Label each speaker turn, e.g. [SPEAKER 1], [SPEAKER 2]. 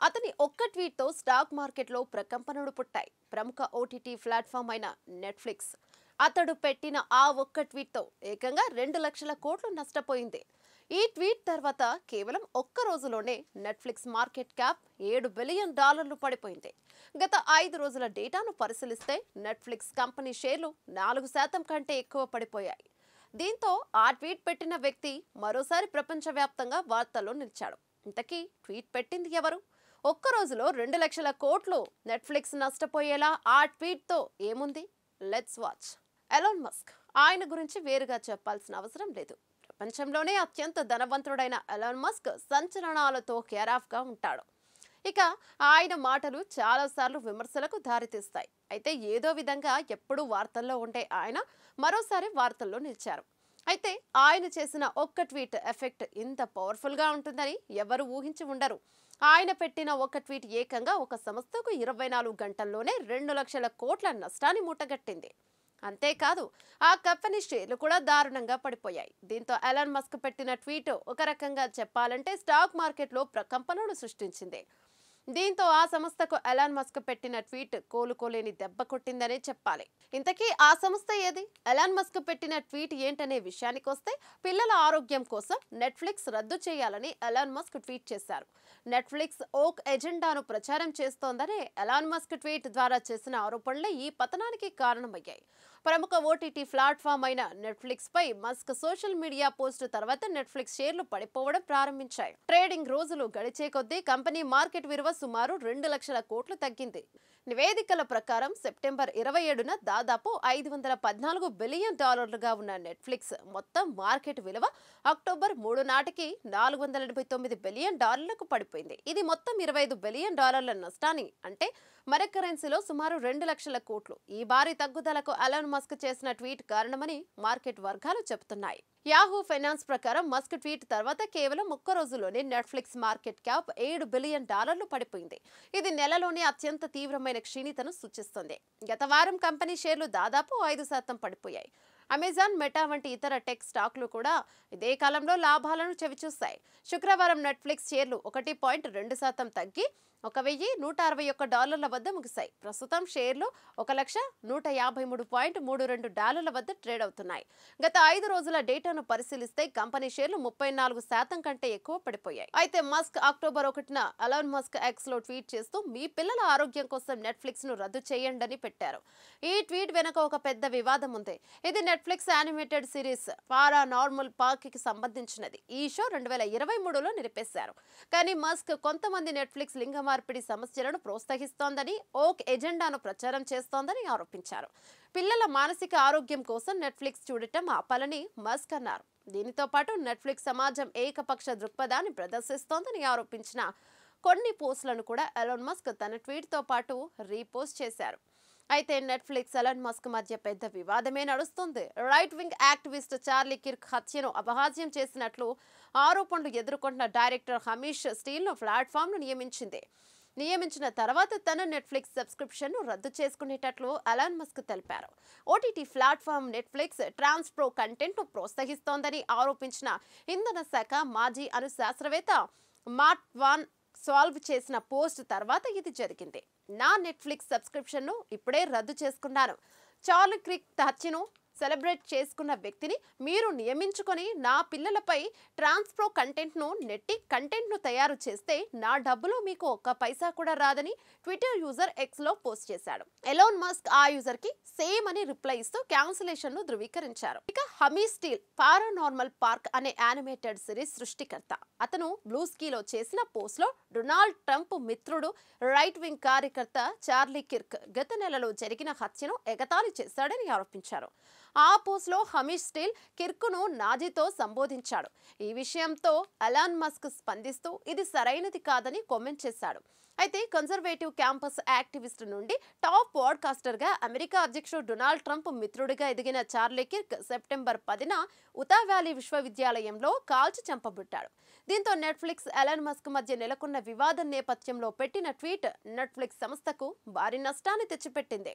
[SPEAKER 1] అతని ఒక్క ట్వీట్తో స్టాక్ మార్కెట్లో ప్రకంపనలు పుట్టాయి. ప్రముఖ ఓటీటీ ప్లాట్ఫామ్ అయిన నెట్ఫ్లిక్స్ అతడు పెట్టిన ఆ ఒక్క ట్వీట్తో ఏకంగా 2 లక్షల కోట్లు నష్టపోయింది. ఈ ట్వీట్ తర్వాత కేవలం ఒక్క రోజులోనే నెట్ఫ్లిక్స్ మార్కెట్ క్యాప్ $7 బిలియన్ పడిపోయింది. గత 5 రోజుల డేటాను పరిశీలిస్తే నెట్ఫ్లిక్స్ కంపెనీ షేర్లు 4% కంటే ఎక్కువ పడిపోయాయి. దీంతో ఆ ట్వీట్ పెట్టిన వ్యక్తి మరోసారి ప్రపంచవ్యాప్తంగా వార్తల్లో నిలిచాడు. ఇంతకీ ట్వీట్ పెట్టింది ఎవరు? ఒక్క రోజులో 2 లక్షల కోట్లు నెట్ఫ్లిక్స్ నష్టపోయేలా ఆ ట్వీట్తో ఏముంది? Let's watch. Elon Musk. ఆయన గురించి వేరుగా చెప్పాల్సిన అవసరం లేదు. ప్రపంచంలోనే అత్యంత ధనవంతుడైన ఎలాన్ మస్క్ సంచలనాలతో కేరాఫ్గా ఉంటాడు. ఇక ఆయన మాటలు చాలాసార్లు విమర్శలకు దారితీస్తాయి. అయితే ఏదో విధంగా ఎప్పుడూ వార్తల్లో ఉండే ఆయన మరోసారి వార్తల్లో నిలిచారు. అయితే ఆయన చేసిన ఒక్క ట్వీట్ ఎఫెక్ట్ ఇంత పవర్ఫుల్గా ఉంటుందని ఎవరు ఊహించి ఉండరు. ఆయన పెట్టిన ఒక ట్వీట్ ఏకంగా ఒక సంస్థకు 24 గంటల్లోనే 2 లక్షల కోట్ల నష్టాన్ని మూటగట్టింది. అంతేకాదు ఆ కంపెనీ షేర్లు కూడా దారుణంగా పడిపోయాయి. దీంతో ఎలాన్ మస్క్ పెట్టిన ట్వీట్ ఒక రకంగా చెప్పాలంటే స్టాక్ మార్కెట్లో ప్రకంపనలు సృష్టించింది. దీంతో ఆ సంస్థకు ఎలాన్ మస్క్ పెట్టిన ట్వీట్ కోలుకోలేని దెబ్బ కొట్టిందనే చెప్పాలి. ఇంతకీ ఆ సంస్థ ఏది? ఎలాన్ మస్క్ పెట్టిన ట్వీట్ ఏంటనే విషయానికి వస్తే, పిల్లల ఆరోగ్యం కోసం నెట్ఫ్లిక్స్ రద్దు చేయాలని ఎలాన్ మస్క్ ట్వీట్ చేశారు. నెట్ఫ్లిక్స్ ఓక్ ఎజెండాను ప్రచారం చేస్తోందని ఎలాన్ మస్క్ ట్వీట్ ద్వారా చేసిన ఆరోపణలే ఈ పతనానికి కారణమయ్యాయి. ప్రముఖ ఓటీటీ ప్లాట్ఫామ్ అయిన నెట్ఫ్లిక్స్ పై మస్క్ సోషల్ మీడియా పోస్ట్ తర్వాత నెట్ఫ్లిక్స్ షేర్లు పడిపోవడం ప్రారంభించాయి. ట్రేడింగ్ రోజులు గడిచే కొద్దీ కంపెనీ మార్కెట్ విలువ సుమారు 2 లక్షల కోట్లు తగ్గింది. నివేదికల ప్రకారం సెప్టెంబర్ 27న దాదాపు $514 బిలియన్ ఉన్న నెట్ఫ్లిక్స్ మొత్తం మార్కెట్ విలువ అక్టోబర్ 3 నాటికి $489 బిలియన్ పడిపోయింది. ఇది మొత్తం $25 బిలియన్ నష్టాన్ని, అంటే మన కరెన్సీలో సుమారు 2 లక్షల కోట్లు. ఈ భారీ తగ్గుదలకు ఎలాన్ మస్క్ చేసిన ట్వీట్ కారణమని మార్కెట్ వర్గాలు చెబుతున్నాయి. యాహూ ఫైనాన్స్ ప్రకారం మస్క్ ట్వీట్ తర్వాత కేవలం ఒక్క రోజులోనే నెట్ఫ్లిక్స్ మార్కెట్ క్యాప్ $7 బిలియన్ పడిపోయింది. ఇది నెలలోనే అత్యంత తీవ్రమైన క్షీణతను సూచిస్తుంది. గత వారం కంపెనీ షేర్లు దాదాపు 5% పడిపోయాయి. అమెజాన్, మెటా వంటి ఇతర టెక్ స్టాక్లు కూడా ఇదే కాలంలో లాభాలను చవిచూస్తాయి. శుక్రవారం నెట్ఫ్లిక్స్ షేర్లు 1.2% తగ్గి $1,161 వద్ద ముగిశాయి. ప్రస్తుతం షేర్లు $1,153.32 వద్ద ట్రేడ్ అవుతున్నాయి. గత 5 రోజుల డేటాను పరిశీలిస్తే కంపెనీ షేర్లు 34% కంటే ఎక్కువ పడిపోయాయి. అయితే మస్క్ అక్టోబర్ 1న ఎలాన్ మస్క్ ఎక్స్ లో ట్వీట్ చేస్తూ మీ పిల్లల ఆరోగ్యం కోసం నెట్ఫ్లిక్స్ ను రద్దు చేయండి పెట్టారు. ఈ ట్వీట్ వెనుక ఒక పెద్ద వివాదం ఉంది. ఇది Netflix animated series paranormal park కి సంబంధించినది. ఈ షో 2023లో నిలిపేశారు. కానీ మస్క్ కొంతమంది నెట్ఫ్లిక్స్ లింగ మార్పిడి సమస్యలను ప్రోత్సహిస్తోందని, ఓక్ ఎజెండాను ప్రచారం చేస్తోందని ఆరోపించారు. పిల్లల మానసిక ఆరోగ్యం కోసం నెట్ఫ్లిక్స్ చూడటం ఆపాలని మస్క్ అన్నారు. దీనితో పాటు నెట్ఫ్లిక్స్ సమాజం ఏకపక్ష దృక్పథాన్ని ప్రదర్శిస్తోందని ఆరోపించిన కొన్ని పోస్టులను కూడా ఎలాన్ మస్క్ తన ట్వీట్తో పాటు రీపోస్ట్ చేశారు. అయితే నెట్ఫ్లిక్స్, ఎలాన్ మస్క్ మధ్య పెద్ద వివాదమే నడుస్తుంది. Right wing activist Charlie Kirk హత్యను అపహాస్యం చేసినట్లు ఆరోపణలు ఎదుర్కొంటున్న డైరెక్టర్ హమీష్ స్టీల్ను ప్లాట్ఫామ్ను నియమించిన తర్వాత తన నెట్ఫ్లిక్స్ సబ్స్క్రిప్షన్ను రద్దు చేసుకునేటట్లు ఎలాన్ మస్క్ తెలిపారు. ఓటీటీ ప్లాట్ఫామ్ నెట్ఫ్లిక్స్ ట్రాన్స్ప్రో కంటెంట్ను ప్రోత్సహిస్తోందని ఆరోపించిన ఇంధన శాఖ మాజీ అణు శాస్త్రవేత్త మాట్ వాన్ సాల్వ్ చేసిన పోస్ట్ తర్వాత ఇది జరిగింది. నా నెట్ఫ్లిక్స్ సబ్స్క్రిప్షన్ను ఇప్పుడే రద్దు చేసుకున్నాను. చార్లీ కిర్క్ హత్యను సెలబ్రేట్ చేసుకున్న వ్యక్తిని మీరు నియమించుకొని నా పిల్లలపై ట్రాన్స్ప్రో కంటెంట్ను తయారు చేస్తే నా డబ్బులో మీకు ఒక్క పైసా కూడా రాదని ట్విట్టర్ యూజర్ ఎక్స్ లో పోస్ట్ చేశాడు. ఎలాన్ మస్క్ ఆ యూజర్ కి సేమ్ అని రిప్లై ఇస్తూ క్యాన్సిలేషన్ ను ధృవీకరించారు. ఇక హమీష్ స్టీల్ పారానార్మల్ పార్క్ అనే యానిమేటెడ్ సిరీస్ సృష్టికర్త. అతను బ్లూస్కీలో చేసిన పోస్ట్ లో డొనాల్డ్ ట్రంప్ మిత్రుడు, రైట్ వింగ్ కార్యకర్త చార్లీ కిర్క్ గత నెలలో జరిగిన హత్యను ఎగతాళి చేశాడని ఆరోపించారు. ఆ పోస్ట్ లో హమీష్ స్టీల్ కిర్కును నాజీతో సంబోధించాడు. ఈ విషయంతో ఎలాన్ మస్క్ స్పందిస్తూ ఇది సరైనది కాదని కామెంట్ చేశాడు. అయితే కన్జర్వేటివ్ క్యాంపస్ యాక్టివిస్ట్ నుండి టాప్ పాడ్కాస్టర్ గా అమెరికా అధ్యక్షుడు డొనాల్డ్ ట్రంప్ మిత్రుడిగా ఎదిగిన చార్లీ కిర్క్ సెప్టెంబర్ 10న ఉతా వ్యాలీ విశ్వవిద్యాలయంలో కాల్చి చంపబడ్డాడు. దీంతో నెట్ఫ్లిక్స్, ఎలాన్ మస్క్ మధ్య నెలకొన్న వివాదం నేపథ్యంలో పెట్టిన ట్వీట్ నెట్ఫ్లిక్స్ సంస్థకు భారీ నష్టాన్ని తెచ్చిపెట్టింది.